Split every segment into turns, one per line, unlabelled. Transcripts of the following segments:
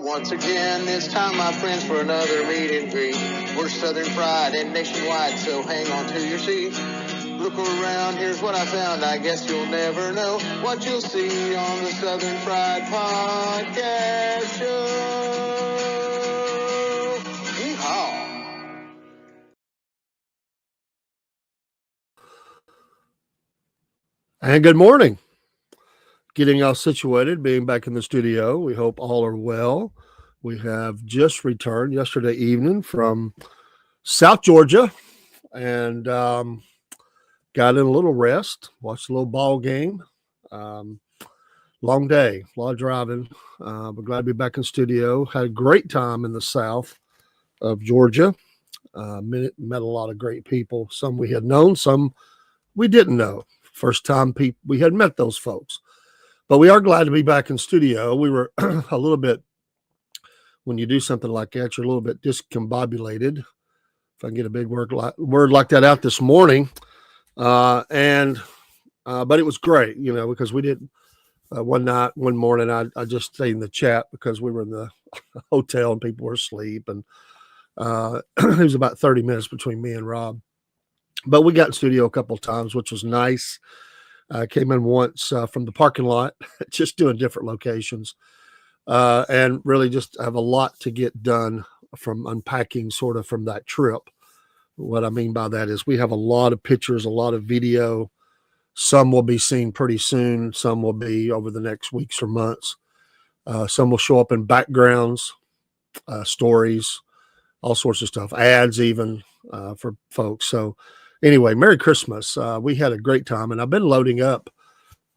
once again. This time, my friends, for another meet and greet. We're Southern Fried and nationwide, so hang on to your seat. Look around, here's what I found. I guess you'll never know what you'll see on the Southern Fried Podcast Show. Yeehaw!
And good morning. Getting all situated, being back in the studio. We hope all are well. We have just returned yesterday evening from South Georgia and got in a little rest, watched a little ball game. Long day, a lot of driving. But glad to be back in studio. Had a great time in the south of Georgia. Met a lot of great people. Some we had known, some we didn't know. First time we had met those folks. But we are glad to be back in studio. We were a little bit, when you do something like that, you're a little bit discombobulated, if I can get a big word like that out this morning. But it was great, because we did one morning, I just stayed in the chat because we were in the hotel and people were asleep. And it was about 30 minutes between me and Rob. But we got in studio a couple of times, which was nice. Came in once from the parking lot, just doing different locations, and really just have a lot to get done from unpacking sort of from that trip. What I mean by that is we have a lot of pictures, a lot of video. Some will be seen pretty soon. Some will be over the next weeks or months. Some will show up in backgrounds, stories, all sorts of stuff, ads even for folks. So anyway, Merry Christmas. We had a great time, and I've been loading up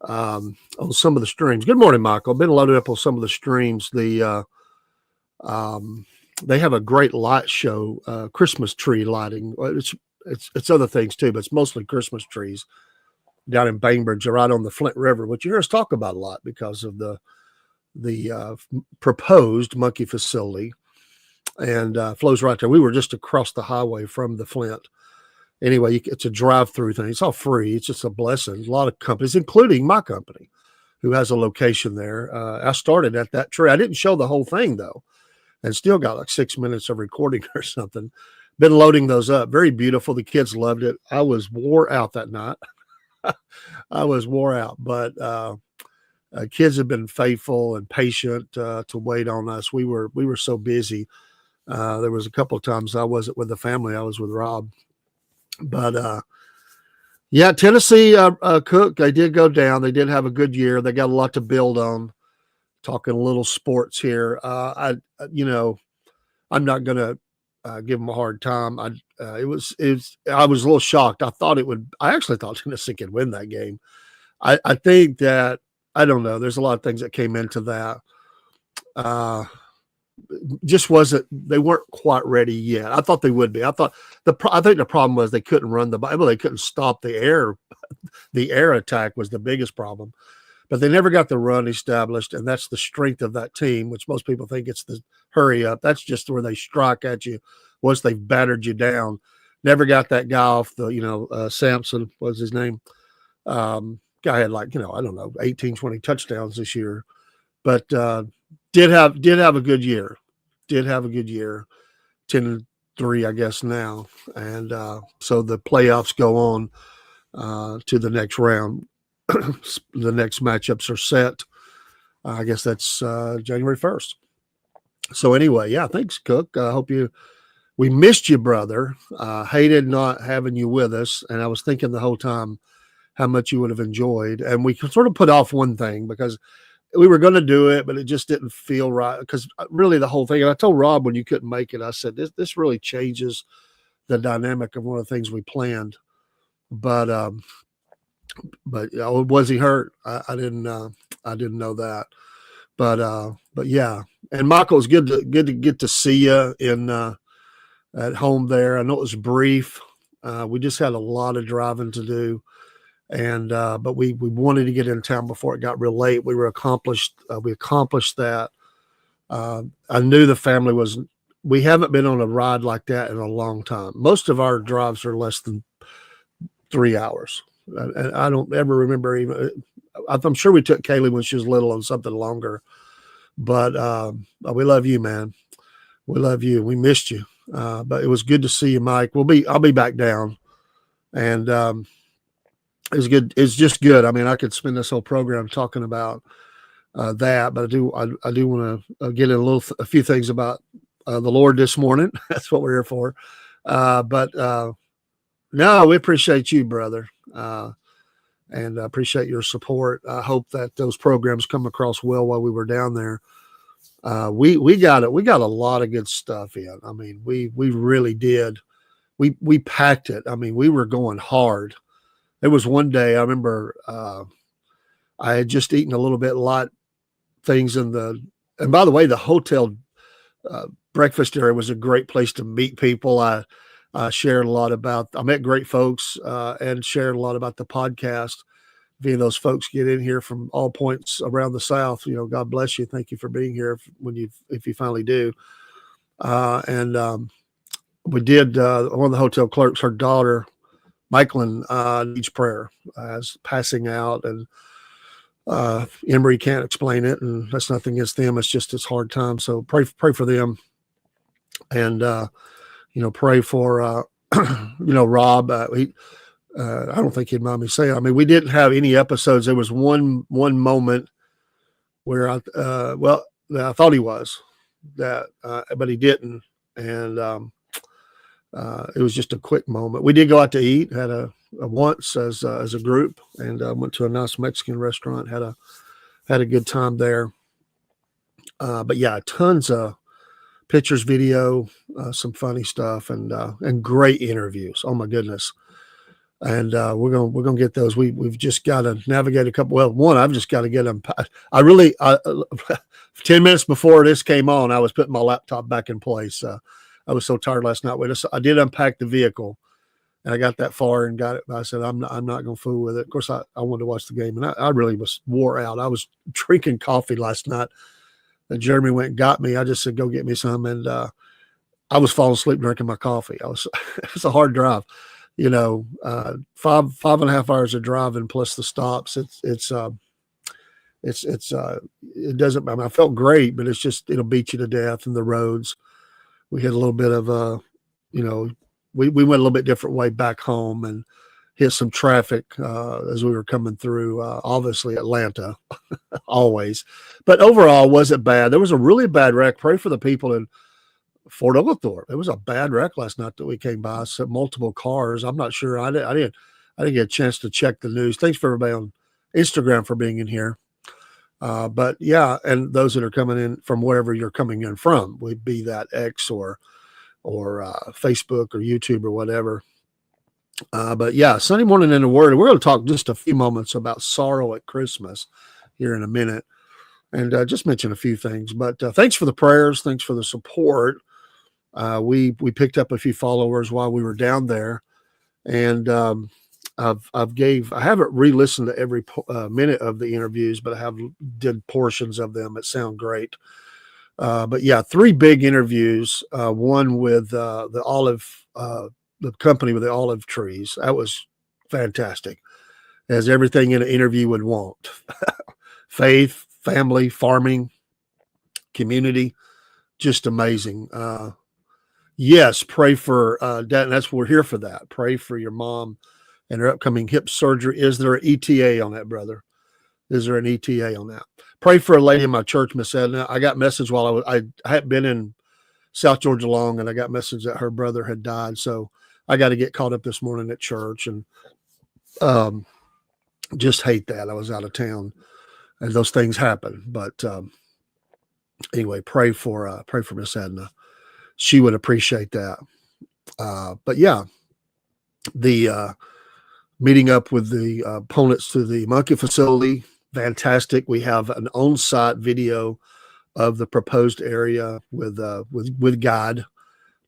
on some of the streams. Good morning, Michael. I've been loaded up on some of the streams. They have a great light show, Christmas tree lighting. It's other things too, but it's mostly Christmas trees down in Bainbridge, right on the Flint River, which you hear us talk about a lot because of the proposed monkey facility, and flows right there. We were just across the highway from the Flint. Anyway, it's a drive-through thing. It's all free. It's just a blessing. A lot of companies, including my company, who has a location there. I started at that tree. I didn't show the whole thing, though, and still got like 6 minutes of recording or something. Been loading those up. Very beautiful. The kids loved it. I was wore out that night. I was wore out, but kids have been faithful and patient to wait on us. We were so busy. There was a couple of times I wasn't with the family. I was with Rob. But yeah, Tennessee Cook, they did go down. They did have a good year. They got a lot to build on. Talking a little sports here. I'm not going to give them a hard time. I was a little shocked. I actually thought Tennessee could win that game. I think that, I don't know. There's a lot of things that came into that. They weren't quite ready yet. I thought they would be. I think the problem was they couldn't run the Bible. They couldn't stop the air. The air attack was the biggest problem, but they never got the run established. And that's the strength of that team, which most people think it's the hurry up. That's just where they strike at you once they've battered you down. Never got that guy off Samson was his name. Guy had 18, 20 touchdowns this year, but, did have a good year. 10-3, I guess now. And so the playoffs go on to the next round. The next matchups are set. I guess that's January 1st. So anyway, yeah, thanks, Cook. I hope we missed you, brother. Hated not having you with us. And I was thinking the whole time how much you would have enjoyed. And we sort of put off one thing because we were going to do it, but it just didn't feel right because really the whole thing, and I told Rob when you couldn't make it, I said, this really changes the dynamic of one of the things we planned. But was he hurt? I didn't know that, but yeah. And Michael, it's good to get to see you at home there. I know it was brief. We just had a lot of driving to do. And but we wanted to get in town before it got real late. We accomplished that. I knew the family we haven't been on a ride like that in a long time. Most of our drives are less than 3 hours. And I don't ever remember I'm sure we took Kaylee when she was little on something longer, But we love you, man. We love you. We missed you. But it was good to see you, Mike. I'll be back down. And it was good. It's just good. I mean, I could spend this whole program talking about that, but I do want to get in a few things about the Lord this morning. That's what we're here for. But no, we appreciate you, brother. And I appreciate your support. I hope that those programs come across well while we were down there. We got it. We got a lot of good stuff in. I mean, we really did. We packed it. I mean, we were going hard. There was one day I remember I had just eaten a little bit light things and by the way, the hotel breakfast area was a great place to meet people. I shared a lot I met great folks and shared a lot about the podcast. If those folks get in here from all points around the South, God bless you. Thank you for being here if you finally do. We did, one of the hotel clerks, her daughter, Michaelin, needs prayer as passing out, and Emory can't explain it, and that's nothing against them. It's just, it's hard time. So pray for them. And, pray for, Rob. I don't think he'd mind me saying, I mean, we didn't have any episodes. There was one moment where I thought he was but he didn't. And, it was just a quick moment. We did go out to eat, had a once as a group, and went to a nice Mexican restaurant, had a good time there. But yeah, tons of pictures, video, some funny stuff, and great interviews. Oh my goodness. And we're gonna get those. We've just got to navigate a couple. Well, one, I've just got to get them. 10 minutes before this came on, I was putting my laptop back in place. I was so tired last night. I did unpack the vehicle, and I got that far and got it. I said, I'm not going to fool with it. Of course, I wanted to watch the game, and I really was wore out. I was drinking coffee last night, and Jeremy went and got me. I just said, go get me some, and I was falling asleep drinking my coffee. It was a hard drive, 5.5 hours of driving plus the stops. It doesn't. I mean, I felt great, but it'll beat you to death in the roads. We had a little bit of we went a little bit different way back home and hit some traffic as we were coming through, obviously Atlanta, always. But overall, wasn't bad. There was a really bad wreck. Pray for the people in Fort Oglethorpe. It was a bad wreck last night that we came by. So multiple cars. I'm not sure. I didn't get a chance to check the news. Thanks for everybody on Instagram for being in here. But yeah, and those that are coming in from wherever you're coming in from, would be that X or Facebook or YouTube or whatever. But yeah, Sunday morning in the Word. We're going to talk just a few moments about sorrow at Christmas here in a minute, and just mention a few things. But thanks for the prayers. Thanks for the support. We picked up a few followers while we were down there, and I haven't re-listened to every minute of the interviews, but I have did portions of them that sound great. But yeah, 3 big interviews. One with the company with the olive trees. That was fantastic. As everything in an interview would want. Faith, family, farming, community, just amazing. Yes, pray for that. And that's what we're here for that. Pray for your mom and her upcoming hip surgery. Is there an ETA on that, brother? Is there an ETA on that? Pray for a lady in my church, Miss Edna. I got message while I hadn't been in South Georgia long, and I got message that her brother had died. So I got to get caught up this morning at church, and just hate that. I was out of town, and those things happen. But anyway, pray for Miss Edna. She would appreciate that. But yeah, the meeting up with the opponents to the monkey facility, fantastic. We have an on-site video of the proposed area with God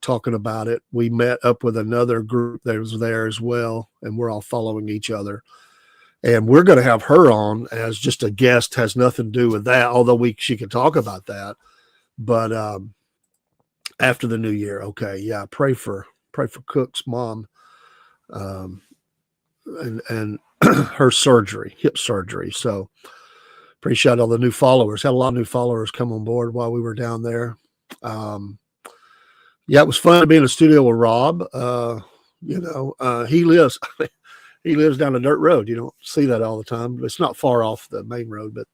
talking about it. We met up with another group that was there as well, and we're all following each other. And we're going to have her on as just a guest. Has nothing to do with that, although she could talk about that. But after the new year, okay, yeah, pray for Cook's mom. And her surgery, hip surgery. So appreciate all the new followers. Had a lot of new followers come on board while we were down there. Yeah, it was fun to be in the studio with Rob. He lives down a dirt road. You don't see that all the time. It's not far off the main road, but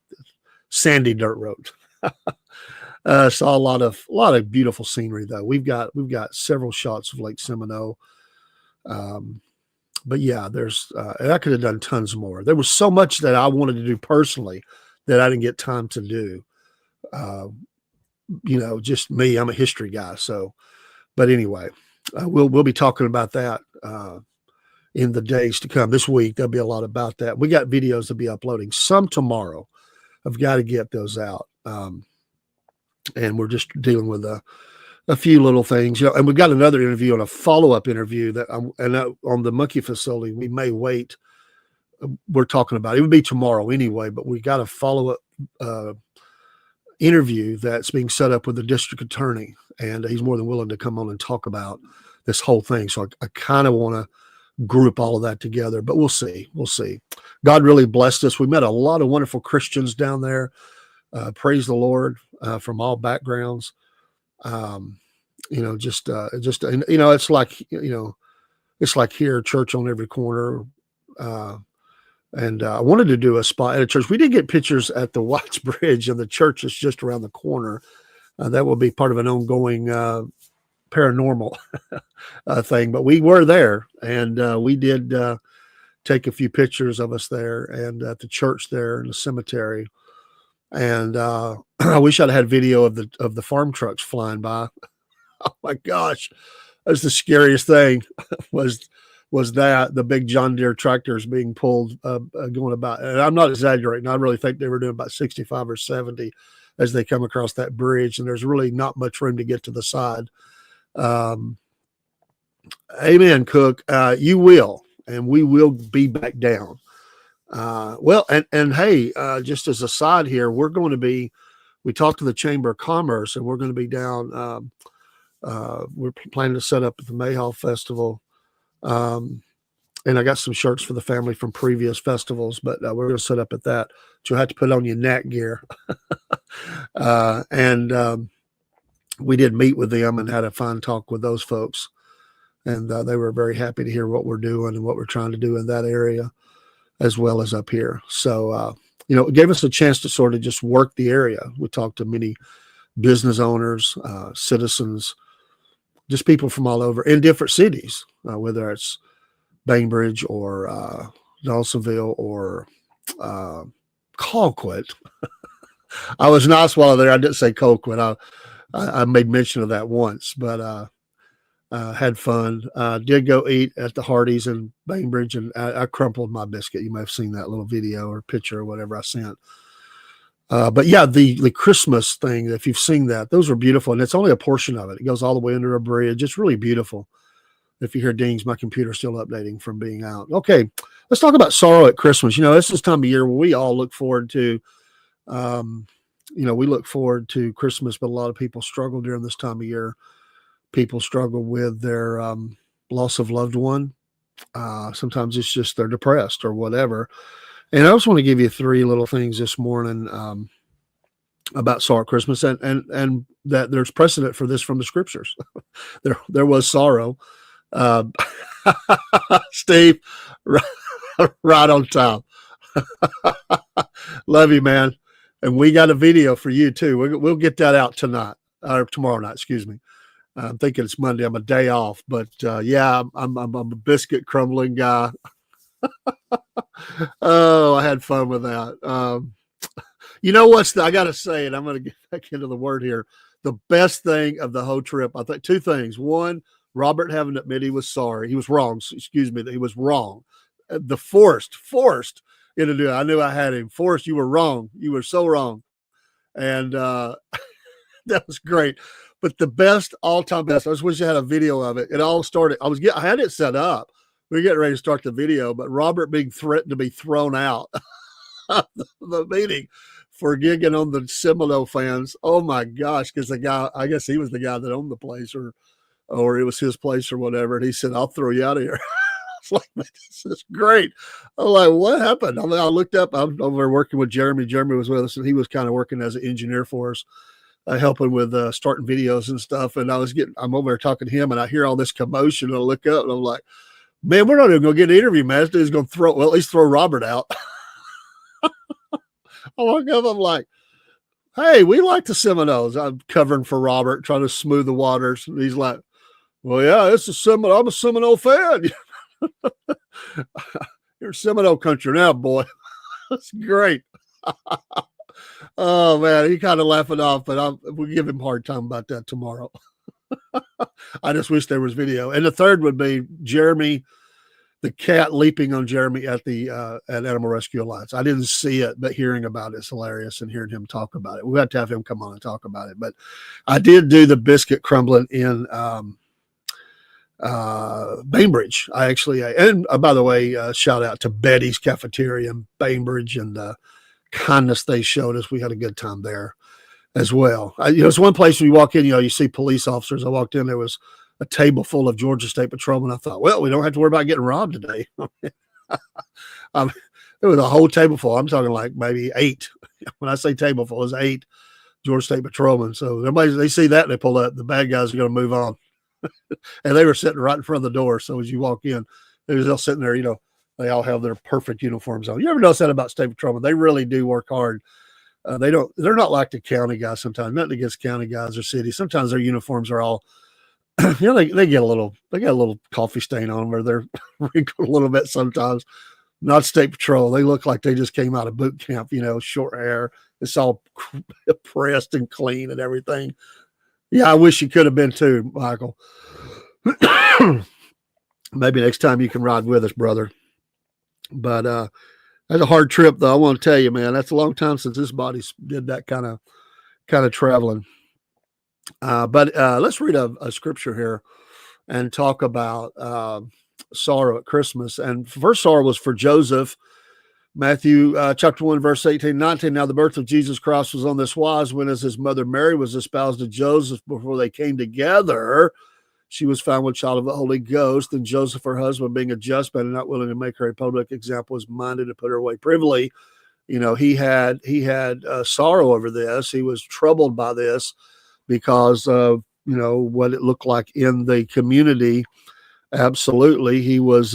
sandy dirt road. Saw a lot of beautiful scenery though. We've got several shots of Lake Seminole. But yeah, I could have done tons more. There was so much that I wanted to do personally that I didn't get time to do. Just me, I'm a history guy. So, but anyway, we'll be talking about that in the days to come. This week, there'll be a lot about that. We got videos to be uploading, some tomorrow. I've got to get those out. And we're just dealing with a few little things, and we've got another interview and a follow-up interview on the monkey facility. We may wait. We're talking about it would be tomorrow anyway, but we got a follow-up interview that's being set up with the district attorney, and he's more than willing to come on and talk about this whole thing. So I kind of want to group all of that together, but we'll see. God really blessed us. We met a lot of wonderful Christians down there. Praise the Lord, from all backgrounds. It's like here, church on every corner. And I wanted to do a spot at a church. We did get pictures at the Watts Bridge, and the church is just around the corner. That will be part of an ongoing paranormal thing. But we were there, and we did take a few pictures of us there and at the church there in the cemetery. And I wish I'd had video of the farm trucks flying by. Oh my gosh, that was the scariest thing. was that the big John Deere tractors being pulled, going about, and I'm not exaggerating. I really think they were doing about 65 or 70 as they come across that bridge, and there's really not much room to get to the side. Amen, Cook. You will, and we will be back down. Hey, just as a side here, we talked to the Chamber of Commerce, and we're going to be down. We're planning to set up at the Mayhaw Festival. And I got some shirts for the family from previous festivals, but we're going to set up at that. So you'll have to put on your neck gear. We did meet with them and had a fine talk with those folks. And they were very happy to hear what we're doing and what we're trying to do in that area, as well as up here. So, it gave us a chance to sort of just work the area. We talked to many business owners, citizens, just people from all over in different cities, whether it's Bainbridge or Dawsonville or Colquitt. I was nice while there. I didn't say Colquitt. I made mention of that once, but had fun. Did go eat at the Hardee's in Bainbridge, and I crumpled my biscuit. You may have seen that little video or picture or whatever I sent. But yeah, the Christmas thing, if you've seen that, those are beautiful. And it's only a portion of it. It goes all the way under a bridge. It's really beautiful. If you hear dings, my computer's still updating from being out. Okay, let's talk about sorrow at Christmas. This is time of year where we all look forward to, we look forward to Christmas, but a lot of people struggle during this time of year. People struggle with their loss of loved one. Sometimes it's just they're depressed or whatever. And I just want to give you 3 little things this morning about sorrow at Christmas, and that there's precedent for this from the scriptures. there was sorrow. Steve, right on top. Love you, man. And we got a video for you too. We'll get that out tonight or tomorrow night. Excuse me. I'm thinking it's Monday. I'm a day off, but yeah, I'm a biscuit crumbling guy. Oh, I had fun with that. I got to say, and I'm going to get back into the word here. The best thing of the whole trip, I think 2 things. One, Robert having to admit he was sorry. He was wrong. Excuse me, that he was wrong. The forced into doing. I knew I had him. Forrest, you were wrong. You were so wrong. And that was great. But the best, all-time best, I just wish I had a video of it. It all started, I had it set up. We were getting ready to start the video, but Robert being threatened to be thrown out of the meeting for gigging on the Seminole fans. Oh my gosh, because the guy, I guess he was the guy that owned the place or it was his place or whatever. And he said, I'll throw you out of here. was like, man, this is great. I'm like, what happened? I looked up. I'm over there working with Jeremy. Jeremy was with us, and he was kind of working as an engineer for us, helping with starting videos and stuff. And I'm over there talking to him, and I hear all this commotion, and I look up, and I'm like, man, we're not even going to get an interview, man. He's going to at least throw Robert out. I walk up, I'm like, hey, we like the Seminoles. I'm covering for Robert, trying to smooth the waters. And he's like, well, yeah, I'm a Seminole fan. You're Seminole country now, boy. That's great. Oh, man, he kind of laughing off, but we'll give him a hard time about that tomorrow. I just wish there was video. And the third would be Jeremy, the cat leaping on Jeremy at Animal Rescue Alliance. I didn't see it, but hearing about it's hilarious, and hearing him talk about it. We had to have him come on and talk about it. But I did do the biscuit crumbling in Bainbridge. And by the way, shout out to Betty's Cafeteria in Bainbridge and the kindness they showed us. We had a good time there as well. It's one place when you walk in, you see police officers. I walked in, there was a table full of Georgia State Patrolmen. I thought, well, we don't have to worry about getting robbed today. There was a whole table full. I'm talking like maybe 8. When I say table full, it's 8 Georgia State Patrolmen. So they see that and they pull up. The bad guys are going to move on. And they were sitting right in front of the door. So as you walk in, they was all sitting there, they all have their perfect uniforms on. You ever notice that about State Patrolmen? They really do work hard. They're not like the county guys sometimes. Nothing against county guys or cities. Sometimes their uniforms are all, they get a little coffee stain on them, or they're wrinkled a little bit sometimes. Not State Patrol. They look like they just came out of boot camp, short hair. It's all pressed and clean and everything. Yeah, I wish you could have been too, Michael. Maybe next time you can ride with us, brother. But that's a hard trip, though. I want to tell you, man, that's a long time since this body did that kind of traveling. But let's read a scripture here and talk about sorrow at Christmas. And first sorrow was for Joseph. Matthew chapter 1, verse 18, 19. Now the birth of Jesus Christ was on this wise, when as his mother Mary was espoused to Joseph, before they came together, she was found with child of the Holy Ghost. And Joseph, her husband, being a just man and not willing to make her a public example, was minded to put her away privily. He had sorrow over this. He was troubled by this because of, what it looked like in the community. Absolutely. He was,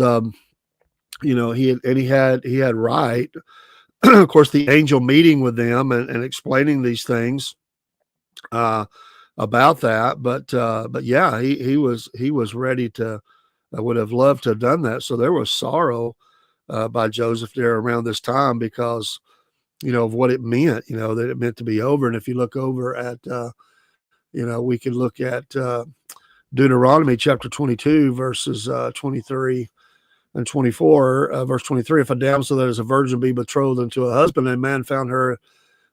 he had right. Of course, the angel meeting with them and explaining these things about that. But yeah, he was ready to, would have loved to have done that. So there was sorrow by Joseph there around this time because, of what it meant, that it meant to be over. And if you look over at, we can look at Deuteronomy chapter 22, verses 23 and 24, verse 23. If a damsel that is a virgin be betrothed unto a husband, and a man found her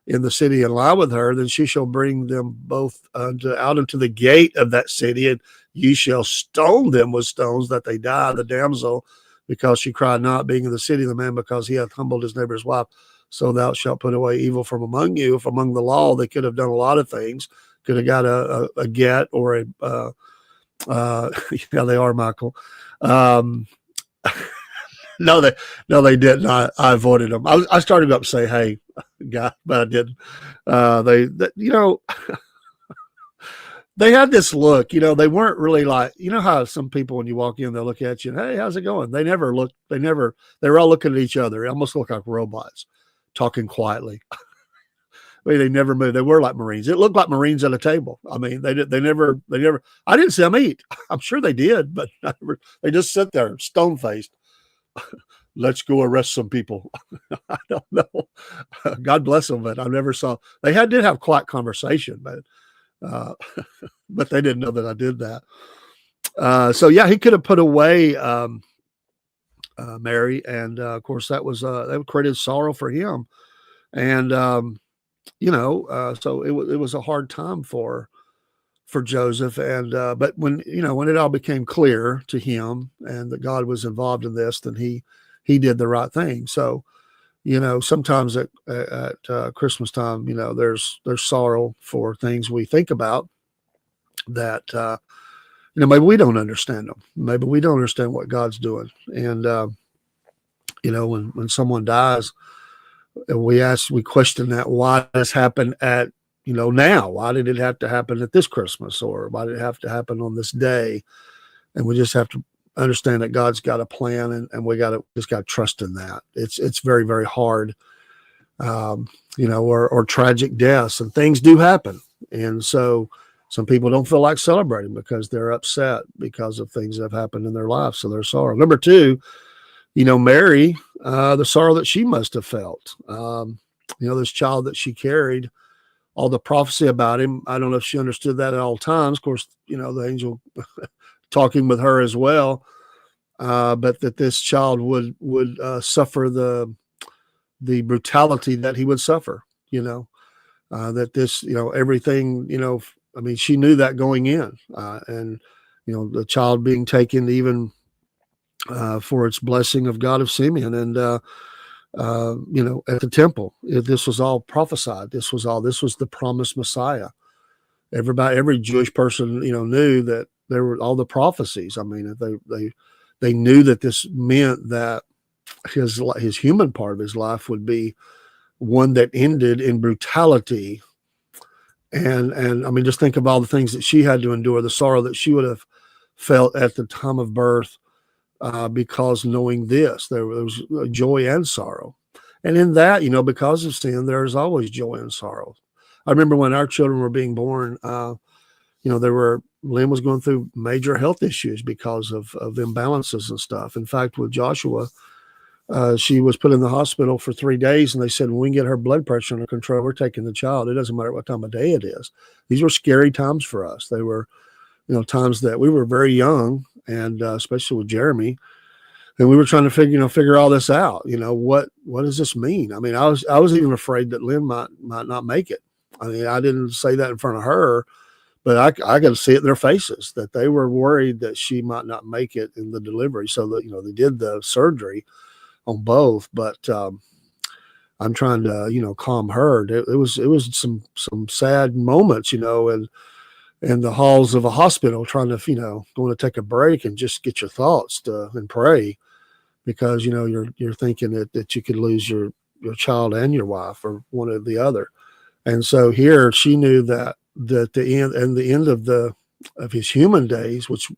in the city and lie with her, then she shall bring them both out into the gate of that city, and ye shall stone them with stones that they die, the damsel, because she cried not, being in the city, the man because he hath humbled his neighbor's wife. So thou shalt put away evil from among you. If among the law, they could have done a lot of things. Could have got a get or yeah, they are, Michael. No, they didn't. I avoided them. I started up to say, hey, guy, but I didn't. They had this look, they weren't really like, how some people, when you walk in, they'll look at you and, hey, how's it going? They were all looking at each other. It almost looked like robots talking quietly. I mean, they never moved. They were like Marines. It looked like Marines at a table. I mean, they never, I didn't see them eat. I'm sure they did, but they just sit there stone faced. Let's go arrest some people. I don't know. God bless them, but I never saw. They did have quiet conversation, but they didn't know that I did that. So yeah, he could have put away Mary, and of course that created sorrow for him, and so it was a hard time for Joseph, and but when it all became clear to him and that God was involved in this, then he did the right thing. So sometimes at Christmas time, there's sorrow for things we think about that maybe we don't understand them. Maybe we don't understand what God's doing. And, when someone dies, we question that, why this happened at, now, why did it have to happen at this Christmas, or why did it have to happen on this day? And we just have to understand that God's got a plan, and we just got to trust in that. It's very, very hard, or tragic deaths, and things do happen. And so some people don't feel like celebrating because they're upset because of things that have happened in their lives. So they're sorrow. Number two, Mary, the sorrow that she must have felt. This child that she carried, all the prophecy about him. I don't know if she understood that at all times. Of course, the angel talking with her as well, but that this child would suffer the brutality that he would suffer. That this, everything. She knew that going in, and the child being taken even for its blessing of God of Simeon, and at the temple. This was all prophesied. This was the promised Messiah. Every Jewish person, knew that there were all the prophecies. They knew that this meant that his human part of his life would be one that ended in brutality. And just think of all the things that she had to endure, the sorrow that she would have felt at the time of birth, because knowing this, there was joy and sorrow. And in that, because of sin, there's always joy and sorrow. I remember when our children were being born, Lynn was going through major health issues because of imbalances and stuff. In fact, with Joshua, she was put in the hospital for 3 days, and they said, when we get her blood pressure under control, we're taking the child. It doesn't matter what time of day it is. These were scary times for us. They were, times that we were very young, and especially with Jeremy, and we were trying to figure all this out. What does this mean? I was even afraid that Lynn might not make it. I didn't say that in front of her, but I got to see it in their faces that they were worried that she might not make it in the delivery. So that, they did the surgery on both, but I'm trying to, calm her. It was some sad moments, in the halls of a hospital, trying to, going to take a break and just get your thoughts and pray, because, you're thinking that you could lose your child and your wife, or one or the other. And so here she knew that the end of his human days, which,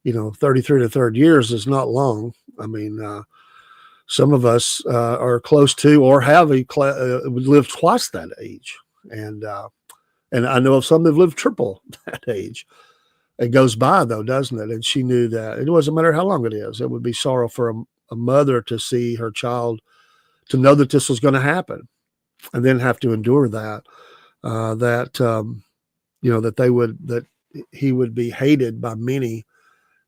33 to third years is not long. Some of us are close to or have lived twice that age. And I know of some that have lived triple that age. It goes by, though, doesn't it? And she knew that it doesn't matter how long it is. It would be sorrow for a mother to see her child, to know that this was going to happen, and then have to endure that, that he would be hated by many,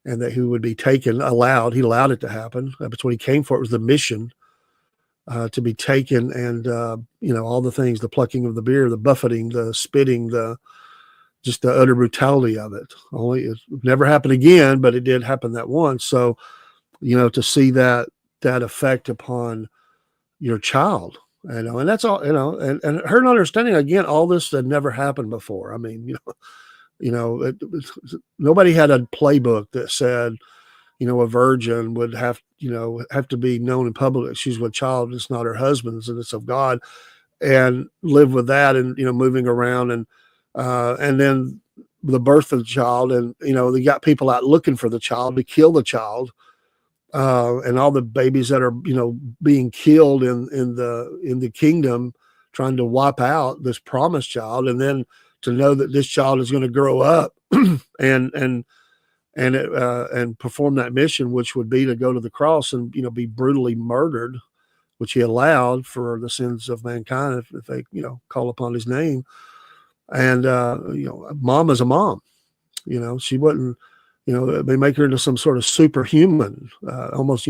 and that he would be taken, he allowed it to happen. That's what he came for. It was the mission, to be taken, and, all the things, the plucking of the beard, the buffeting, the spitting, just the utter brutality of it. Only it never happened again, but it did happen that once. So, to see that effect upon your child, and that's all, and her not understanding, again, all this had never happened before. Nobody had a playbook that said, a virgin would have to be known in public that she's with child, it's not her husband's, and it's of God, and live with that, and moving around, and then the birth of the child, and they got people out looking for the child to kill the child, and all the babies that are being killed in the kingdom, trying to wipe out this promised child, and then to know that this child is going to grow up and perform that mission, which would be to go to the cross and be brutally murdered, which he allowed for the sins of mankind if they call upon his name. And mom is a mom. She wasn't. They make her into some sort of superhuman, almost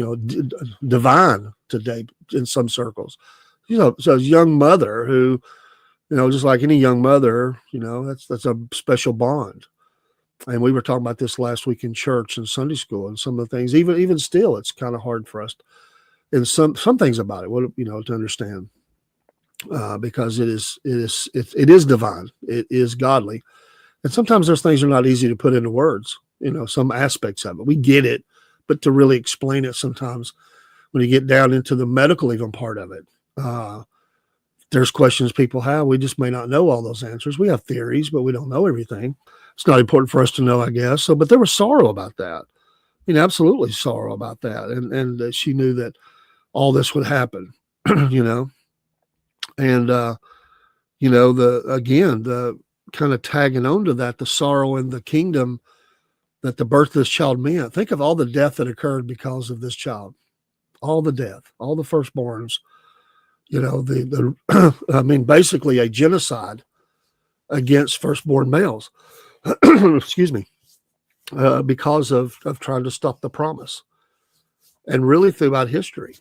divine today in some circles. So a young mother who, just like any young mother, that's a special bond. And we were talking about this last week in church and Sunday school, and some of the things, even still, it's kind of hard for us, and some things about it, to understand, because it is divine, it is godly, and sometimes those things are not easy to put into words. some aspects of it. We get it, but to really explain it sometimes when you get down into the medical even part of it, there's questions people have. We just may not know all those answers. We have theories, but we don't know everything. It's not important for us to know, I guess. So, but there was sorrow about that. Absolutely sorrow about that. And she knew that all this would happen, and, the kind of tagging on to that, the sorrow in the kingdom that the birth of this child meant. Think of all the death that occurred because of this child, all the death, all the firstborns, basically a genocide against firstborn males, excuse me, because of trying to stop the promise. And really throughout history,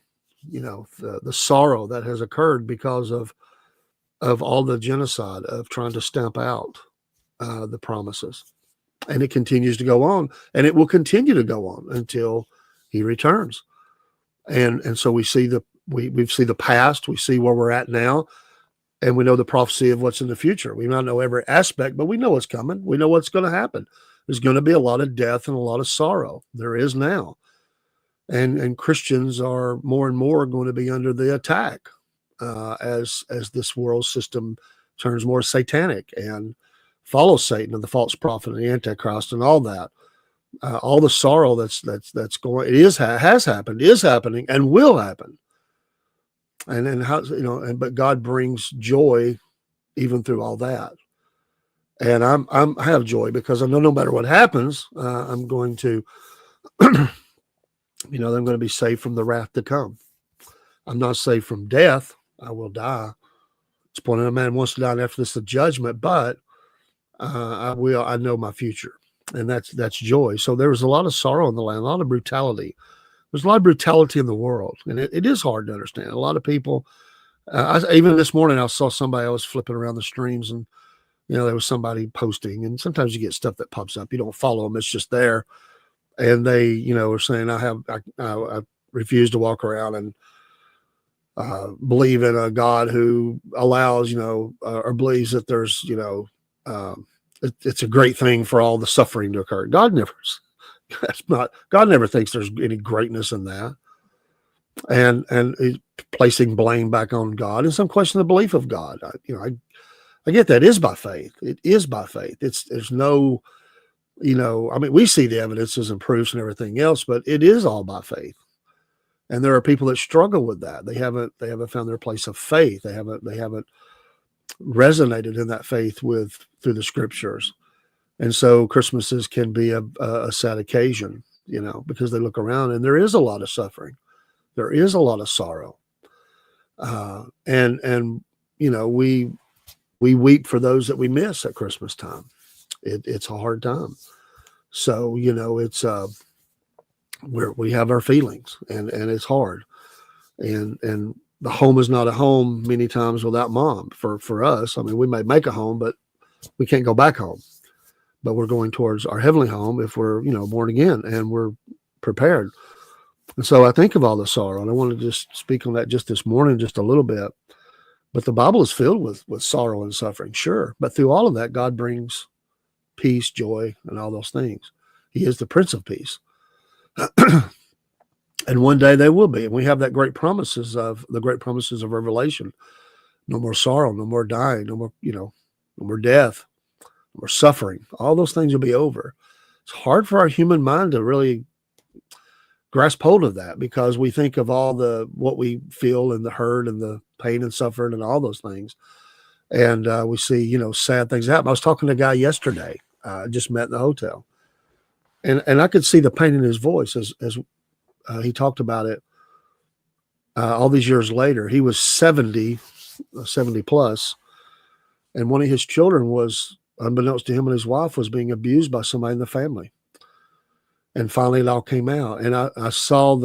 the sorrow that has occurred because of all the genocide of trying to stamp out the promises. And it continues to go on, and it will continue to go on until he returns. And so we see we see the past, we see where we're at now, and we know the prophecy of what's in the future. We may not know every aspect, but we know what's coming. We know what's going to happen. There's going to be a lot of death and a lot of sorrow. There is now. And Christians are more and more going to be under the attack as this world system turns more satanic and follows Satan and the false prophet and the Antichrist and all that. All the sorrow that's going, has happened, is happening, and will happen. And how, but God brings joy even through all that. And I have joy because I know no matter what happens, I'm going to, I'm going to be saved from the wrath to come. I'm not saved from death. I will die. It's appointed a man wants to die, and after this, the judgment. But I know my future, and that's joy. So there was a lot of sorrow in the land, a lot of brutality. There's a lot of brutality in the world, and it is hard to understand. A lot of people, even this morning, I saw somebody, I was flipping around the streams, and there was somebody posting, and sometimes you get stuff that pops up. You don't follow them; it's just there. And they, were saying, I refuse to walk around and believe in a God who allows, or believes that there's, it's a great thing for all the suffering to occur. God never thinks there's any greatness in that. And placing blame back on God and some question the belief of God. I get that is by faith. It is by faith. There's no, we see the evidences and proofs and everything else, but it is all by faith. And there are people that struggle with that. They haven't found their place of faith. They haven't resonated in that faith through the scriptures. And so Christmases can be a sad occasion, because they look around and there is a lot of suffering. There is a lot of sorrow. And we weep for those that we miss at Christmas time. It's a hard time. So, it's we have our feelings and it's hard. And the home is not a home many times without mom for us. I mean, we may make a home, but we can't go back home. But we're going towards our heavenly home if we're, born again and we're prepared. And so I think of all the sorrow, and I want to just speak on that just this morning, just a little bit. But the Bible is filled with sorrow and suffering, sure. But through all of that, God brings peace, joy, and all those things. He is the Prince of Peace. And one day they will be. And we have the great promises of Revelation. No more sorrow, no more dying, no more death, no more suffering. All those things will be over. It's hard for our human mind to really grasp hold of that because we think of all what we feel and the hurt and the pain and suffering and all those things. And we see, sad things happen. I was talking to a guy yesterday, just met in the hotel. And I could see the pain in his voice as he talked about it all these years later. He was 70 plus, and one of his children was, unbeknownst to him and his wife, was being abused by somebody in the family. And finally it all came out. And I saw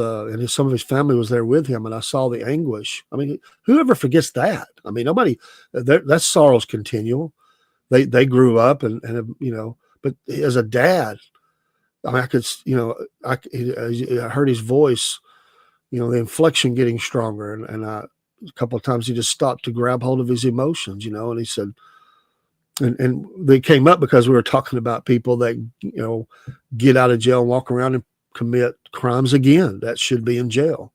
some of his family was there with him, and I saw the anguish. I mean, whoever forgets that? I mean, nobody, that sorrow's continual. They grew up and but as a dad, I mean, I could, I heard his voice, the inflection getting stronger. And a couple of times he just stopped to grab hold of his emotions, and he said, And they came up because we were talking about people that, get out of jail and walk around and commit crimes again that should be in jail.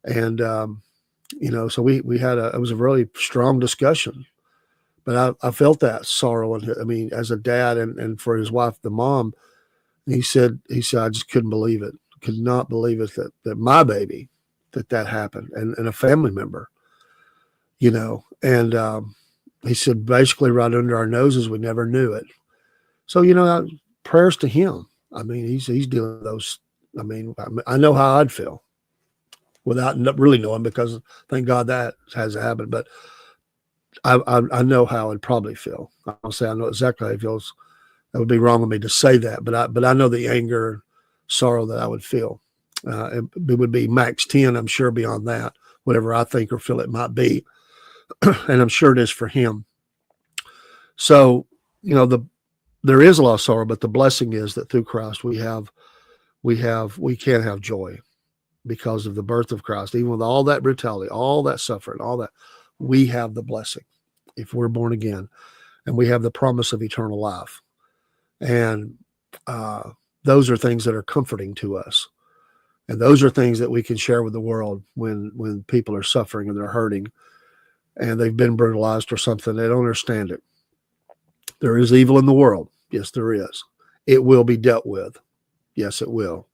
And, so we had it was a really strong discussion, but I felt that sorrow. And I mean, as a dad and for his wife, the mom, he said, I just couldn't believe it. Could not believe it that my baby, that happened and a family member, and, he said, basically right under our noses, we never knew it. So, prayers to him. I mean, he's dealing with those. I mean, I know how I'd feel without really knowing, because thank God that hasn't happened. But I know how I'd probably feel. I'll say I know exactly how he feels. That would be wrong of me to say that, but I know the anger, sorrow that I would feel. It would be max 10, I'm sure, beyond that, whatever I think or feel it might be. And I'm sure it is for him. So, there is a lot of sorrow, but the blessing is that through Christ we can have joy because of the birth of Christ. Even with all that brutality, all that suffering, all that, we have the blessing if we're born again, and we have the promise of eternal life. And those are things that are comforting to us. And those are things that we can share with the world when people are suffering and they're hurting and they've been brutalized or something. They don't understand it. There is evil in the world. Yes, there is. It will be dealt with. Yes, it will.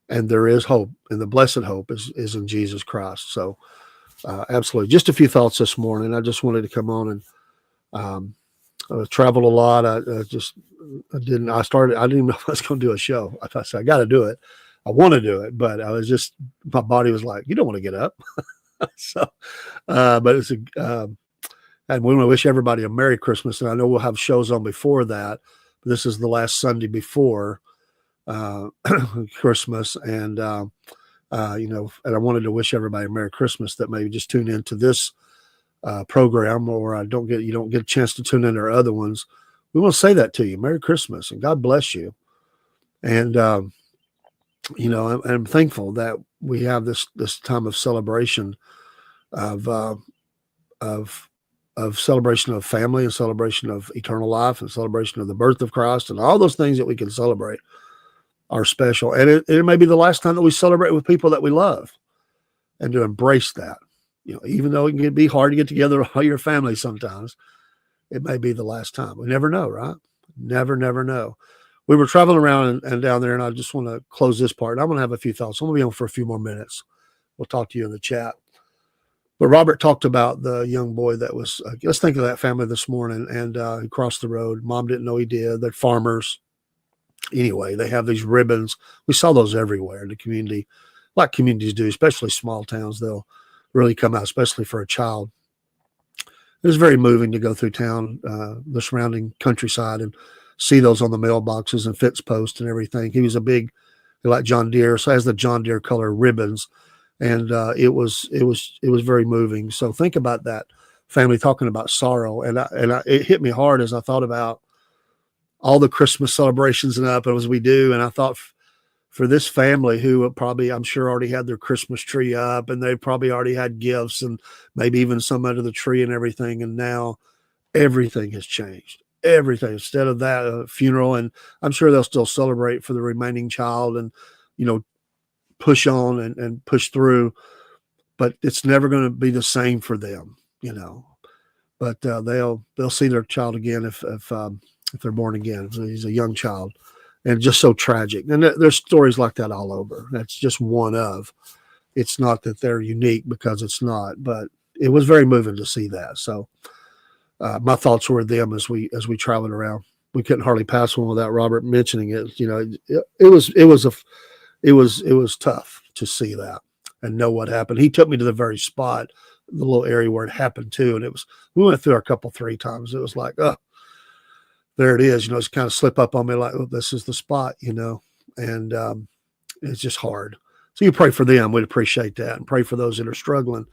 And there is hope. And the blessed hope is in Jesus Christ. So absolutely. Just a few thoughts this morning. I just wanted to come on and I traveled a lot. I didn't even know if I was going to do a show. I said, I got to do it. I want to do it, but my body was like, you don't want to get up. So, but it's and we want to wish everybody a Merry Christmas. And I know we'll have shows on before that, but this is the last Sunday before Christmas. And, and I wanted to wish everybody a Merry Christmas that maybe just tune into this program, or you don't get a chance to tune into our other ones. We want to say that to you. Merry Christmas and God bless you. And, I'm thankful that we have this time of celebration of celebration of family and celebration of eternal life and celebration of the birth of Christ, and all those things that we can celebrate are special. And it may be the last time that we celebrate with people that we love, and to embrace that, even though it can be hard to get together with all your family sometimes, it may be the last time. We never know, right? Never know. We were traveling around and down there, and I just want to close this part. I'm going to have a few thoughts. I'm going to be on for a few more minutes. We'll talk to you in the chat. But Robert talked about the young boy that was, let's think of that family this morning, and he crossed the road. Mom didn't know he did. They're farmers. Anyway, they have these ribbons. We saw those everywhere in the community, like communities do, especially small towns. They'll really come out, especially for a child. It was very moving to go through town, the surrounding countryside, and see those on the mailboxes and fence posts and everything. He was he liked John Deere, so has the John Deere color ribbons, and it was very moving. So think about that family talking about sorrow, and it hit me hard as I thought about all the Christmas celebrations and up as we do, and I thought for this family who probably, I'm sure, already had their Christmas tree up, and they probably already had gifts and maybe even some under the tree and everything, and now everything has changed. Everything. Instead of that, funeral, and I'm sure they'll still celebrate for the remaining child and, push on and push through, but it's never going to be the same for them, but they'll see their child again if they're born again. So he's a young child, and just so tragic. And there's stories like that all over. That's just one of. It's not that they're unique, because it's not, but it was very moving to see that. So my thoughts were with them as we traveled around. We couldn't hardly pass one without Robert mentioning it. It was tough to see that and know what happened. He took me to the very spot, the little area where it happened too. And we went through a 3 times. It was like, oh, there it is. It's kind of slip up on me like, oh, this is the spot, and it's just hard. So you pray for them. We'd appreciate that, and pray for those that are struggling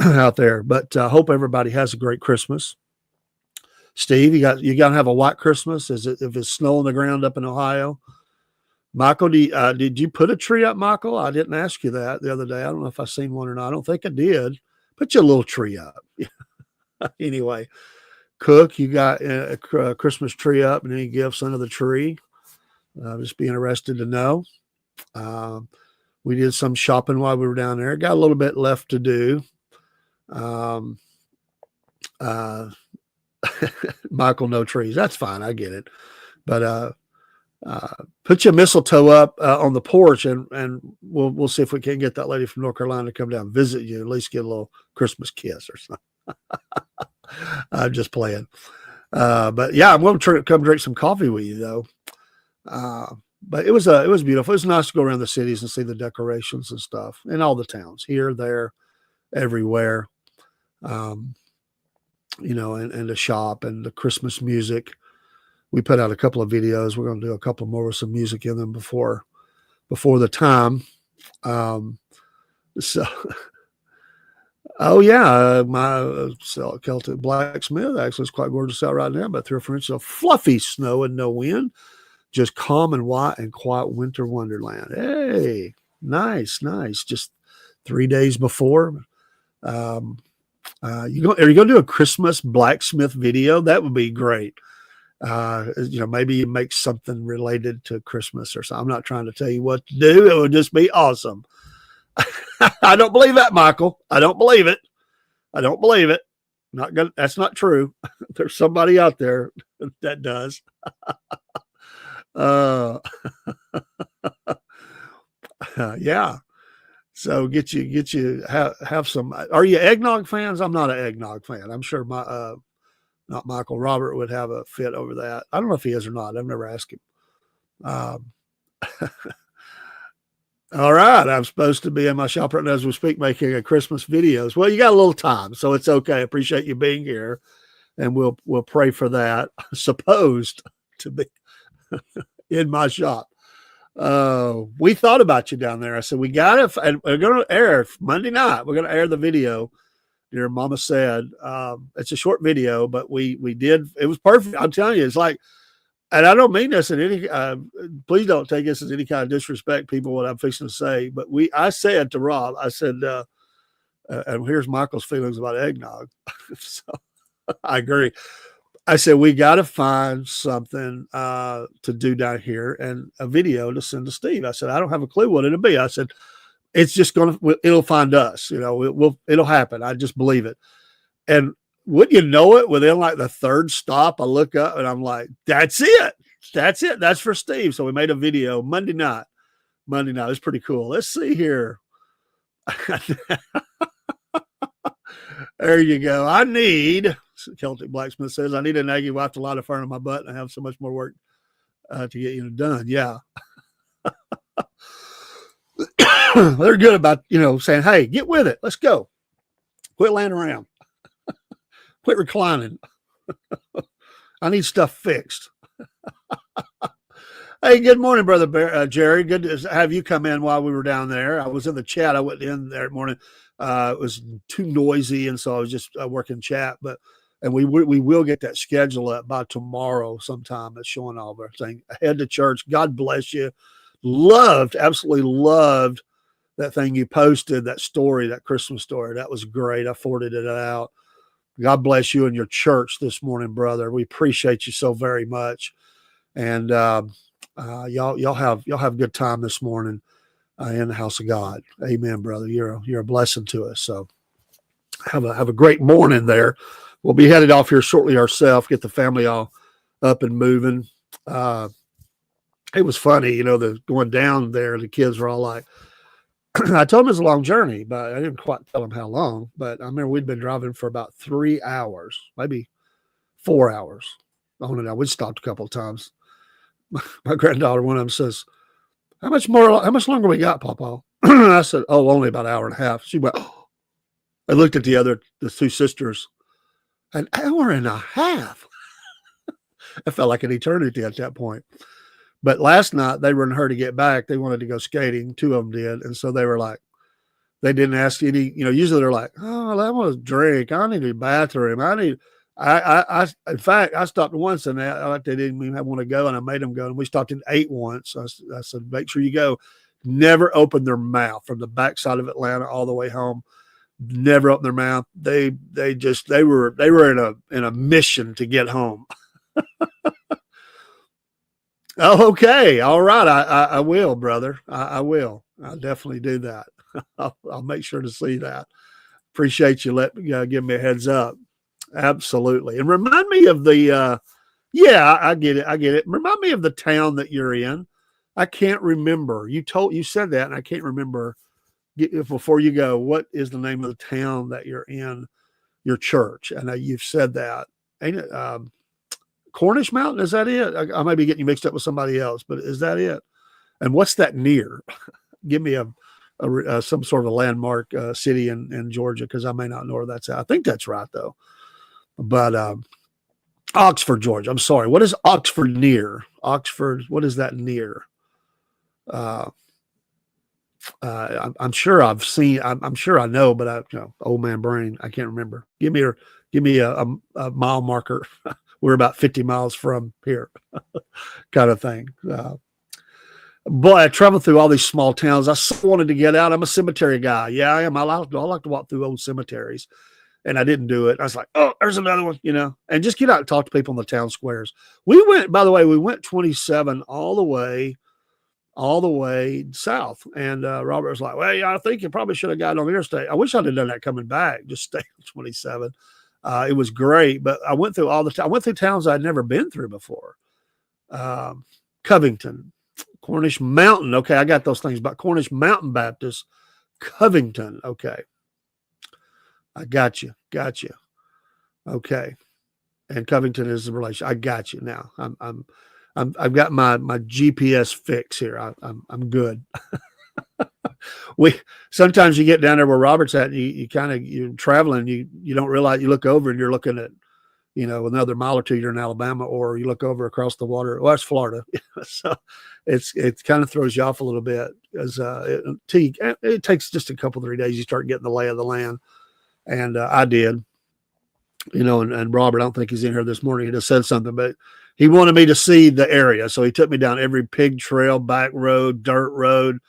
out there. But hope everybody has a great Christmas. Steve, you got to have a white Christmas. If it's snow on the ground up in Ohio? Michael, did you put a tree up, Michael? I didn't ask you that the other day. I don't know if I seen one or not. I don't think I did. Put your little tree up. Anyway, cook, you got a Christmas tree up and any gifts under the tree. Just be interested to know. We did some shopping while we were down there. Got a little bit left to do. Michael, no trees. That's fine. I get it. But put your mistletoe up on the porch, and we'll see if we can get that lady from North Carolina to come down and visit you. At least get a little Christmas kiss or something. I'm just playing. But yeah, I'm going to come drink some coffee with you though. But it was beautiful. It was nice to go around the cities and see the decorations and stuff in all the towns, here, there, everywhere. You know, and the shop and the Christmas music. We put out a couple of videos. We're going to do a couple more with some music in them before the time. So, oh yeah, my Celtic Blacksmith actually is quite gorgeous out right now. About 3 or 4 inches of fluffy snow and no wind, just calm and white and quiet winter wonderland. Hey, nice. Just 3 days before. Are you going to do a Christmas blacksmith video? That would be great. You know, maybe you make something related to Christmas or something. I'm not trying to tell you what to do. It would just be awesome. I don't believe that, Michael. I don't believe it. That's not true. There's somebody out there that does. Yeah. So get you have some. Are you eggnog fans? I'm not an eggnog fan. I'm sure not Michael Robert would have a fit over that. I don't know if he is or not. I've never asked him. All right. I'm supposed to be in my shop right now as we speak, making a Christmas videos. Well, you got a little time, so it's okay. I appreciate you being here, and we'll pray for that. Supposed to be in my shop. We thought about you down there. I said, we got it. And we're going to air Monday night. We're going to air the video. Your mama said, it's a short video, but we did. It was perfect. I'm telling you, it's like, and I don't mean this in any, please don't take this as any kind of disrespect, people, what I'm fixing to say, but I said to Rob, I said, and here's Michael's feelings about eggnog. So I agree. I said, we got to find something to do down here and a video to send to Steve. I said, I don't have a clue what it'll be. I said, it's just it'll find us, you know, it'll happen. I just believe it. And wouldn't you know it, within like the third stop, I look up and I'm like, that's it. That's for Steve. So we made a video Monday night. It's pretty cool. Let's see here. There you go. I need, Celtic Blacksmith says, I need a naggy wife to light a fire on my butt and I have so much more work to get you done. Yeah. They're good about, you know, saying, hey, get with it. Let's go. Quit laying around. Quit reclining. I need stuff fixed. Hey, good morning, Brother Jerry. Good to have you come in while we were down there. I was in the chat. I went in there morning. It was too noisy, and so I was just working chat. And we will get that schedule up by tomorrow sometime. It's showing all of our thing. Head to church. God bless you. Absolutely loved that thing you posted, that story, that Christmas story. That was great. I forwarded it out. God bless you and your church this morning, brother. We appreciate you so very much. And y'all have a good time this morning in the house of God. Amen, brother. You're a blessing to us. So have a great morning there. We'll be headed off here shortly ourselves, get the family all up and moving. It was funny, you know, going down there, the kids were all like, I told them it's a long journey, but I didn't quite tell them how long. But I remember we'd been driving for about 3 hours, maybe 4 hours. On and on. We stopped a couple of times. My granddaughter, one of them says, how much longer we got, Papa? I said, only about an hour and a half. She went, oh. I looked at the two sisters, an hour and a half. It felt like an eternity at that point. But last night they were in a hurry to get back. They wanted to go skating. 2 of them did. And so they were like, they didn't ask any, you know, usually they're like, oh, I want to drink. I need a bathroom. In fact, I stopped once and they didn't even want to go. And I made them go. And we stopped and ate once. I said, make sure you go. Never opened their mouth from the backside of Atlanta all the way home. never opened their mouth. They were in a mission to get home. Oh, okay. All right. I will, brother. I will. I'll definitely do that. I'll make sure to see that. Appreciate you give me a heads up. Absolutely. And remind me of the, yeah, I get it. I get it. Remind me of the town that you're in. I can't remember. You said that, and I can't remember. Before you go, what is the name of the town that you're in, your church? I know you've said that. Ain't it Cornish Mountain? Is that it? I may be getting you mixed up with somebody else, but is that it? And what's that near? Give me some sort of a landmark city in Georgia, because I may not know where that's at. I think that's right, though. But Oxford, Georgia. I'm sorry. What is Oxford near? Oxford, what is that near? I'm sure I've seen. I'm sure I know, but old man brain, I can't remember. Give me a mile marker. We're about 50 miles from here, kind of thing. Boy, I traveled through all these small towns. I so wanted to get out. I'm a cemetery guy. Yeah, I am. I like to walk through old cemeteries, and I didn't do it. I was like, oh, there's another one, and just get out and talk to people in the town squares. We went 27 all the way south. And Robert was like, well, yeah, I think you probably should have gotten on the interstate. I wish I'd have done that coming back, just stay on 27. It was great, but I went through I went through towns I'd never been through before. Covington, Cornish Mountain. Okay, I got those things about Cornish Mountain Baptist, Covington. Okay, I got you. Okay, and Covington is the relation. I got you now. I've got my GPS fix here. I'm good. Sometimes you get down there where Robert's at, and you're traveling, you don't realize, you look over and you're looking at, another mile or two, you're in Alabama, or you look over across the water. Well, that's Florida. So it kind of throws you off a little bit, as it takes just a couple, 3 days. You start getting the lay of the land. And I did, and Robert, I don't think he's in here this morning. He just said something, but he wanted me to see the area. So he took me down every pig trail, back road, dirt road,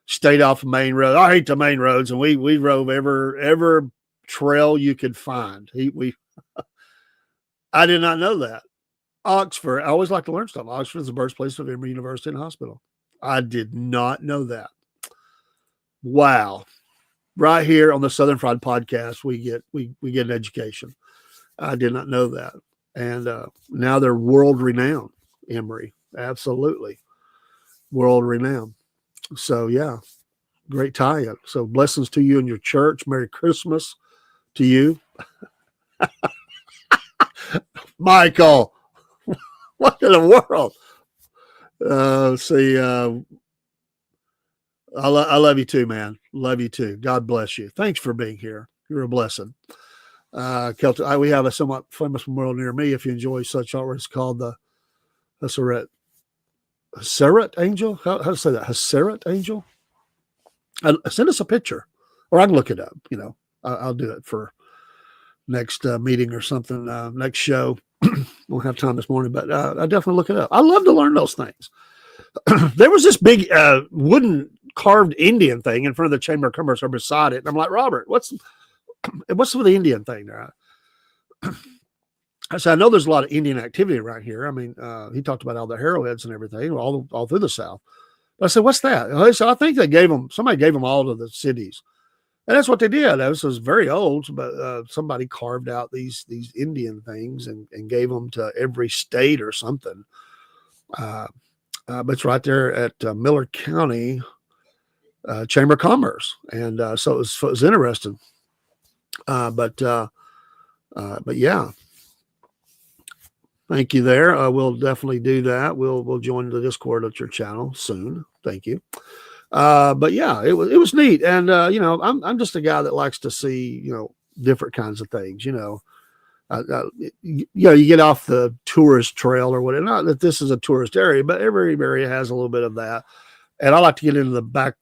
stayed off the main road. I hate the main roads. And we drove every trail you could find. I did not know that. Oxford, I always like to learn stuff. Oxford is the birthplace of Emory University and Hospital. I did not know that. Wow. Right here on the Southern Fried Podcast, we get an education. I did not know that. And now they're world renowned, Emory. Absolutely. World renowned. So, yeah, great tie-in. So blessings to you and your church. Merry Christmas to you. Michael, what in the world? I love you too, man. Love you too. God bless you. Thanks for being here. You're a blessing. Kelton, we have a somewhat famous memorial near me. If you enjoy such artwork, it's called the Haseret Angel. How to say that? Haseret Angel. Send us a picture, or I can look it up. I'll do it for next meeting or something. Next show. Won't have time this morning, but I definitely look it up. I love to learn those things. There was this big wooden carved Indian thing in front of the Chamber of Commerce or beside it, and I'm like, Robert, what's with the Indian thing there? I said, I know there's a lot of Indian activity around here. I mean, he talked about all the arrowheads and everything all through the South. But I said, what's that? So I think somebody gave them all to the cities. And that's what they did. This was very old, but somebody carved out these Indian things and gave them to every state or something. But it's right there at Miller County Chamber of Commerce. And so it was interesting. But yeah, thank you there. We'll definitely do that. We'll join the Discord at your channel soon. Thank you. But yeah, it was neat. And, I'm just a guy that likes to see, different kinds of things, you get off the tourist trail or whatever. Not that this is a tourist area, but every area has a little bit of that. And I like to get into the back,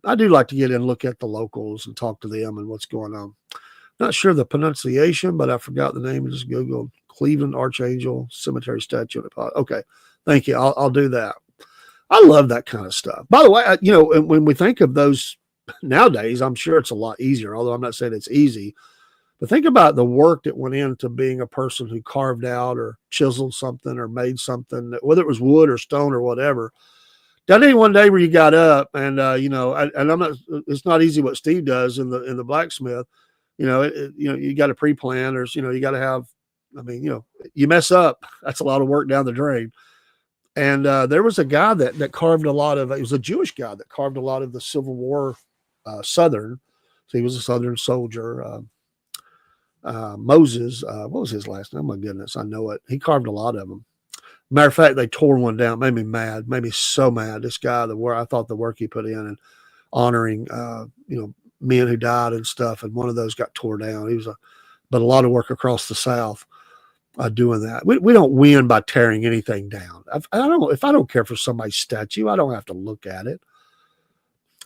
I do like to get in and look at the locals and talk to them and what's going on. Not sure the pronunciation, but I forgot the name. Just Google Cleveland Archangel Cemetery Statue. Okay. Thank you. I'll do that. I love that kind of stuff. By the way, when we think of those Nowadays, I'm sure it's a lot easier, although I'm not saying it's easy. But think about the work that went into being a person who carved out or chiseled something or made something, whether it was wood or stone or whatever. That ain't one day where you got up and and I'm not. It's not easy what Steve does in the blacksmith. You got to pre-plan. There's you got to have. I mean, you mess up, that's a lot of work down the drain. And there was a guy that carved a lot of. It was a Jewish guy that carved a lot of the Civil War Southern. So he was a Southern soldier. Moses, what was his last name? Oh my goodness, I know it. He carved a lot of them. Matter of fact, they tore one down. Made me mad. Made me so mad. This guy, I thought the work he put in and honoring, men who died and stuff. And one of those got tore down. But a lot of work across the South doing that. We don't win by tearing anything down. If I don't care for somebody's statue, I don't have to look at it.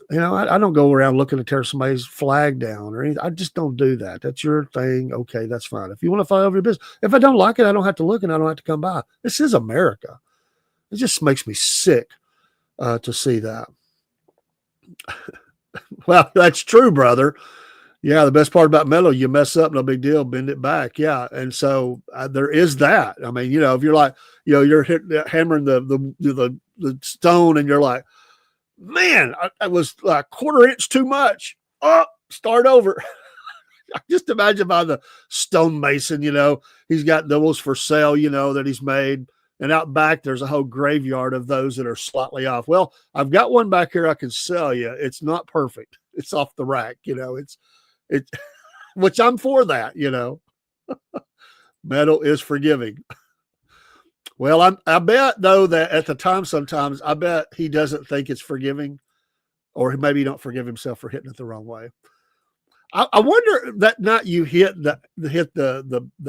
I don't go around looking to tear somebody's flag down or anything. I just don't do that. That's your thing. Okay, that's fine. If you want to follow your business, if I don't like it, I don't have to look and I don't have to come by. This is America. It just makes me sick to see that. Well, that's true, brother. Yeah, the best part about metal, you mess up, no big deal, bend it back. Yeah, and so there is that. I mean, if you're like, you're hammering the stone, and you're like, man, I was a quarter inch too much. Oh, start over. Just imagine by the stonemason, he's got those for sale, that he's made. And out back, there's a whole graveyard of those that are slightly off. Well, I've got one back here I can sell you. It's not perfect. It's off the rack. It's which I'm for that, Metal is forgiving. Well, I bet though that at the time, sometimes I bet he doesn't think it's forgiving, or maybe he don't forgive himself for hitting it the wrong way. I wonder that night you hit the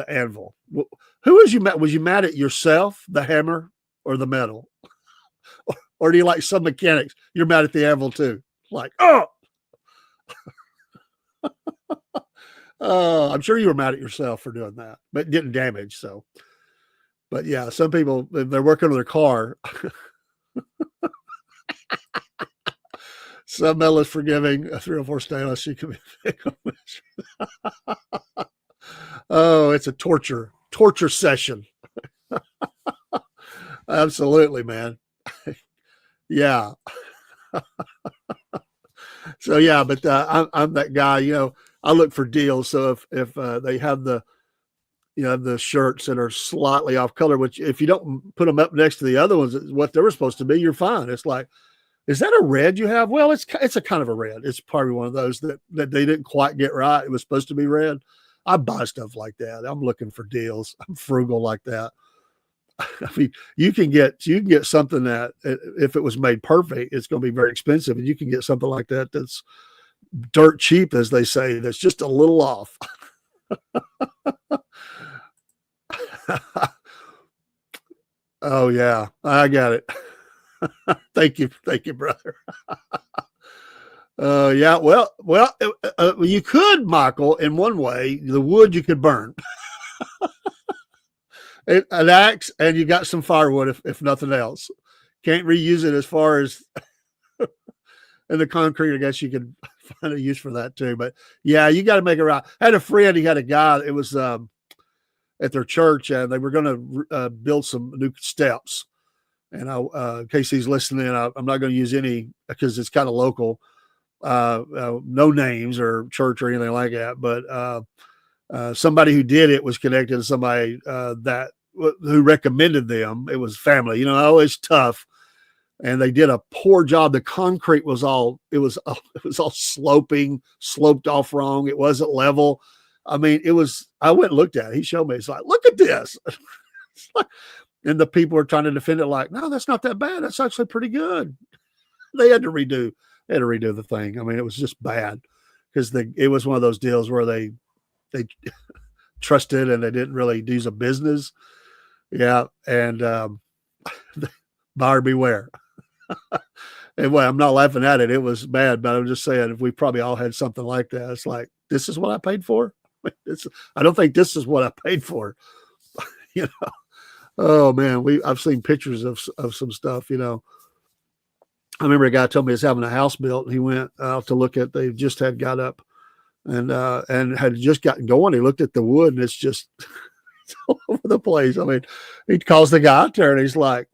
anvil. Who was you mad? Was you mad at yourself, the hammer, or the metal? Or do you like some mechanics? You're mad at the anvil too. Like, I'm sure you were mad at yourself for doing that, but getting damaged. So, but yeah, some people, if they're working on their car, some metal is forgiving. A 304 stainless, you can be. Oh, it's a torture session. Absolutely, man. Yeah. So yeah, but I'm that guy. I look for deals. So if they have the shirts that are slightly off color, which if you don't put them up next to the other ones, what they were supposed to be, you're fine. It's like, is that a red you have? Well, it's a kind of a red. It's probably one of those that they didn't quite get right. It was supposed to be red. I buy stuff like that. I'm looking for deals. I'm frugal like that. I mean, you can get something that if it was made perfect, it's going to be very expensive. And you can get something like that that's dirt cheap, as they say, that's just a little off. Oh yeah, I got it. Thank you, brother. Yeah, well, you could, Michael, in one way, the wood you could burn. An axe, and you got some firewood, if nothing else. Can't reuse it as far as in the concrete. I guess you could find a use for that too. But yeah, you got to make it right. I had a friend, he had a guy, it was at their church, and they were going to build some new steps. And in case he's listening, I'm not going to use any because it's kind of local. No names or church or anything like that. But somebody who did it was connected to somebody who recommended them. It was family, always tough. And they did a poor job. The concrete was all sloped off wrong. It wasn't level. I mean, I went and looked at it. He showed me. It's like, look at this. And the people were trying to defend it like, no, that's not that bad. That's actually pretty good. They had to redo the thing. I mean, it was just bad because it was one of those deals where they trusted and they didn't really do some business. Yeah. And buyer beware. Anyway, I'm not laughing at it. It was bad, but I'm just saying if we probably all had something like that, it's like, this is what I paid for. I don't think this is what I paid for. Oh man, I've seen pictures of some stuff, I remember a guy told me he was having a house built. And he went out to look at. They just had got up and had just gotten going. He looked at the wood, and it's just it's all over the place. I mean, he calls the guy out there, and he's like,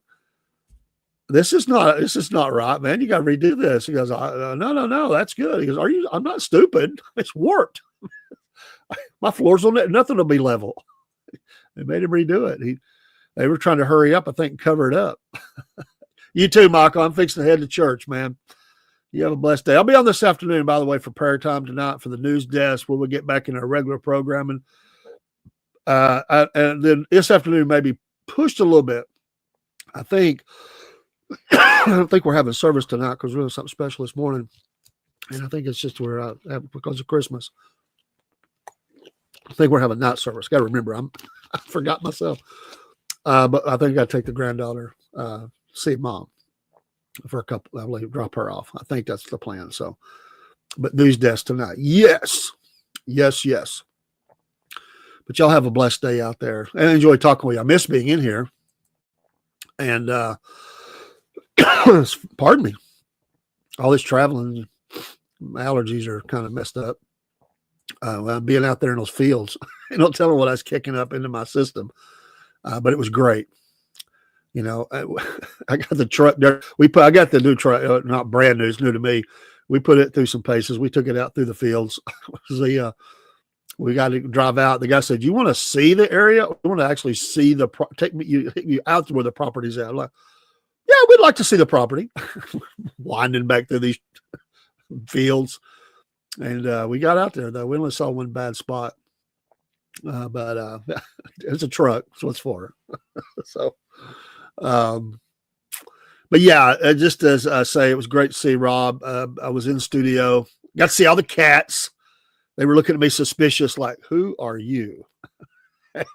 this is not right, man. You got to redo this. He goes, no, that's good. He goes, I'm not stupid. It's warped. My floor's on it. Nothing will be level. They made him redo it. They were trying to hurry up, I think, and cover it up. You too, Michael. I'm fixing to head to church, man. You have a blessed day. I'll be on this afternoon, by the way, for prayer time tonight for the news desk where we'll get back in our regular programming. And then this afternoon maybe pushed a little bit. I don't think we're having service tonight because we're doing something special this morning. And I think it's just because of Christmas. I think we're having night service. Got to remember, I forgot myself. But I think I got to take the granddaughter, see mom for a couple. I'll drop her off. I think that's the plan. So, but news desk tonight. Yes. But y'all have a blessed day out there and enjoy talking with you. I miss being in here. And, pardon me, all this traveling, my allergies are kind of messed up. Being out there in those fields, and don't tell me what I was kicking up into my system, but it was great. You know, I got the truck there. I got the new truck, not brand new, it's new to me. We put it through some paces. We took it out through the fields. We got to drive out. The guy said, "You want to see the area? You want to actually see take you out to where the property's at?" I'm like, yeah, we'd like to see the property. Winding back through these fields. And we got out there, though. We only saw one bad spot. But it's a truck. That's what it's for. So, but yeah, just as I say, it was great to see Rob. I was in studio. Got to see all the cats. They were looking at me suspicious, like, who are you? And,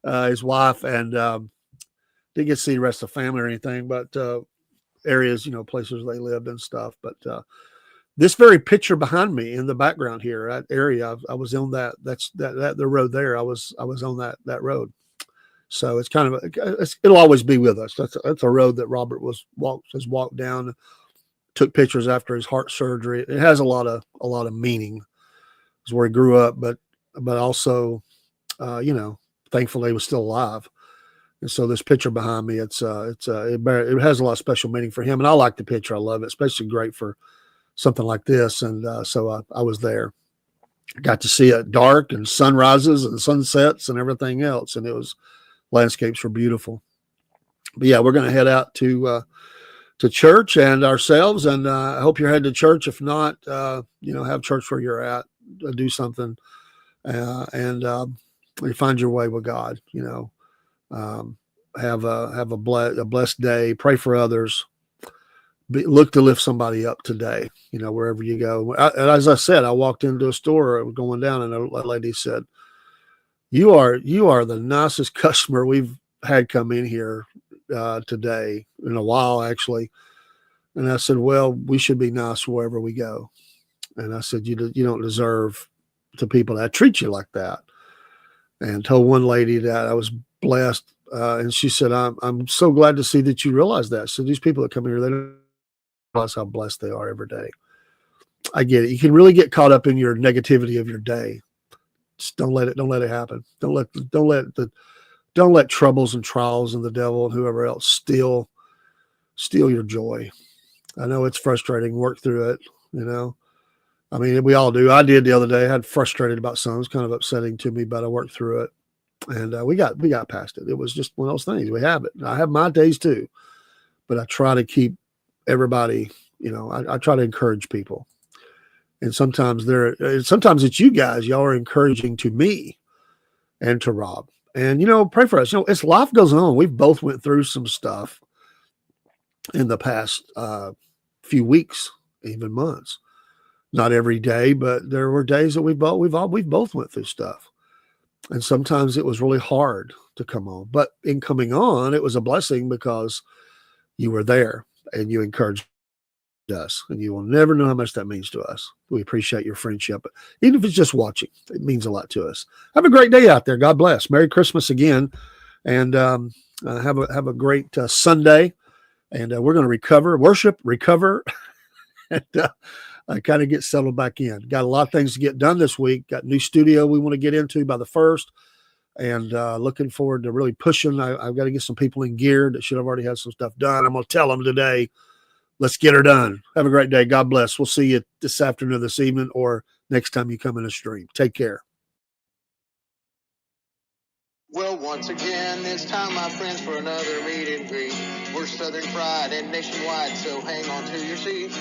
his wife and didn't get to see the rest of the family or anything, but areas, places they lived and stuff. But this very picture behind me in the background here, that area, I was on that. That's the road there. I was on that road. So it's kind of it'll always be with us. That's a road that Robert has walked down, took pictures after his heart surgery. It has a lot of meaning. It's where he grew up, but also, thankfully he was still alive. And so this picture behind me, it has a lot of special meaning for him. And I like the picture. I love it, especially great for something like this. And so I was there. Got to see it dark and sunrises and sunsets and everything else. And landscapes were beautiful. But yeah, we're going to head out to church and ourselves. And I hope you're headed to church. If not, have church where you're at, do something and you find your way with God, have a blessed day, pray for others, look to lift somebody up today, wherever you go. And as I said, I walked into a store going down and a lady said, you are the nicest customer we've had come in here today in a while, actually. And I said, well, we should be nice wherever we go. And I said, you don't deserve to people that treat you like that. And told one lady that I was blessed. And she said, I'm so glad to see that you realize that. So these people that come here, they don't realize how blessed they are every day. I get it. You can really get caught up in your negativity of your day. Just don't let it happen. Don't let troubles and trials and the devil and whoever else steal your joy. I know it's frustrating. Work through it, I mean, we all do. I did the other day. I had frustrated about something. It was kind of upsetting to me, but I worked through it, and we got past it. It was just one of those things. We have it. I have my days too, but I try to keep everybody. I try to encourage people, and sometimes it's you guys. Y'all are encouraging to me and to Rob, and pray for us. As life goes on, we've both went through some stuff in the past few weeks, even months. Not every day, but there were days that we've both went through stuff. And sometimes it was really hard to come on. But in coming on, it was a blessing because you were there and you encouraged us. And you will never know how much that means to us. We appreciate your friendship. Even if it's just watching, it means a lot to us. Have a great day out there. God bless. Merry Christmas again. And have a great Sunday. And we're going to worship, recover, and kind of get settled back in. Got a lot of things to get done this week. Got a new studio we want to get into by the 1st. And looking forward to really pushing. I've got to get some people in gear that should have already had some stuff done. I'm going to tell them today, let's get her done. Have a great day. God bless. We'll see you this afternoon, this evening, or next time you come in a stream. Take care.
Well, once again, it's time, my friends, for another meet and greet. We're Southern Fried and nationwide, so hang on to your seat.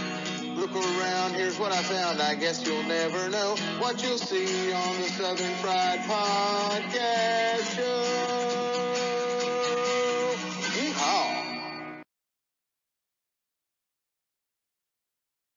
Look around, here's what I found. I guess you'll never know what you'll see on the Southern Fried Podcast Show.